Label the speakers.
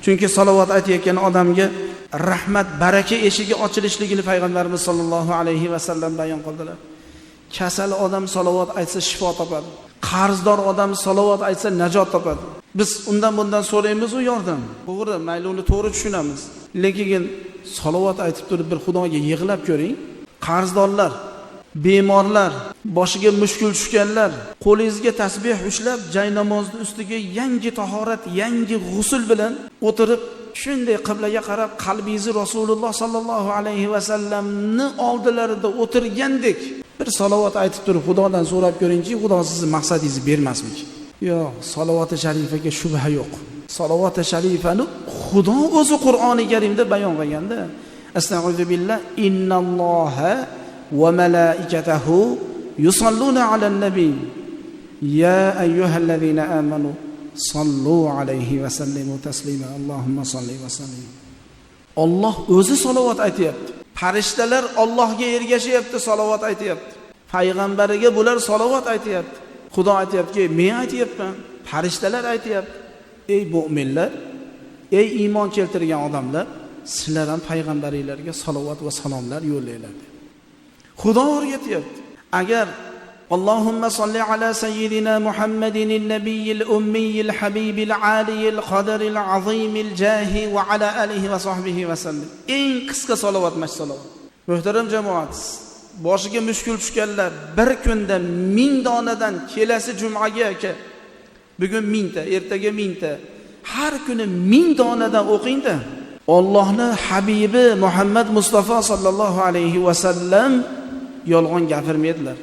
Speaker 1: Chunki salovat aytayotgan odamga rahmat, baraka eshigi ochilishligini payg'ambarimiz sollallohu alayhi va sallam bayon qildilar. Kasal odam salovat aytsa shifo topadi. Qarzdor odam salovat aytsa najot topadi. Biz undan bundan so'raymiz u yordam. To'g'ri, mayli uni to'g'ri tushunamiz. Lekin salovat aytib turib bir Xudoga yig'lab ko'ring. Qarzdorlar, bemorlar, boshiga mushkul tushganlar, qo'lingizga tasbih ushlab, joy namozning ustiga yangi tahorat, yangi g'usl bilan o'tirib, shunday qiblaga qarab qalbingizni Rasululloh sallallohu alayhi va sallamni oldilarida o'tirgandek bir salovat aytib turib Xudodan so'rab ko'ringchi, Xudo sizning maqsadingizni bermasmiki? Yo'q, salovat-i sharifaga shubha yo'q. Salovat-i sharifani Xudo o'zi Qur'oni Karimda bayon qilganda, astag'firullah, innalloha va malaikatahu yusalluna alan nabiy ya ayyuhallazina amanu sallu alayhi va sallimu taslima. Allohumma salli va sallim. Alloh o'zi salovat aytayapti. Farishtalar Allohga ergashyapti, salovat aytayapti. Payg'ambariga bular salovat aytayapti. Xudo aytayapti, men aytayapman, farishtalar aytayapti. Ey mu'minlar, ey iymon keltirgan odamlar, sizlar ham payg'ambaringlarga salovat va salomlar yo'llanglar. Xudo o'rgatyapti. Agar Allohumma salli ala sayyidina Muhammadin an-nabiyil ummiyil habibil aliyil qadaril azimil jahi va ala alihi va sahbihi va sallam. Eng qisqa salovat salovat. Muhtaram jamoat, boshiga mushkul tushganlar bir kunda 1000 donadan kelasi jumaga aka bugun 1000 ta, ertaga 1000 ta, har kuni 1000 donadan o'qingda. Allohning habibi Muhammad Mustafa sallallohu alayhi va sallam yolg'on gapirmaydilar.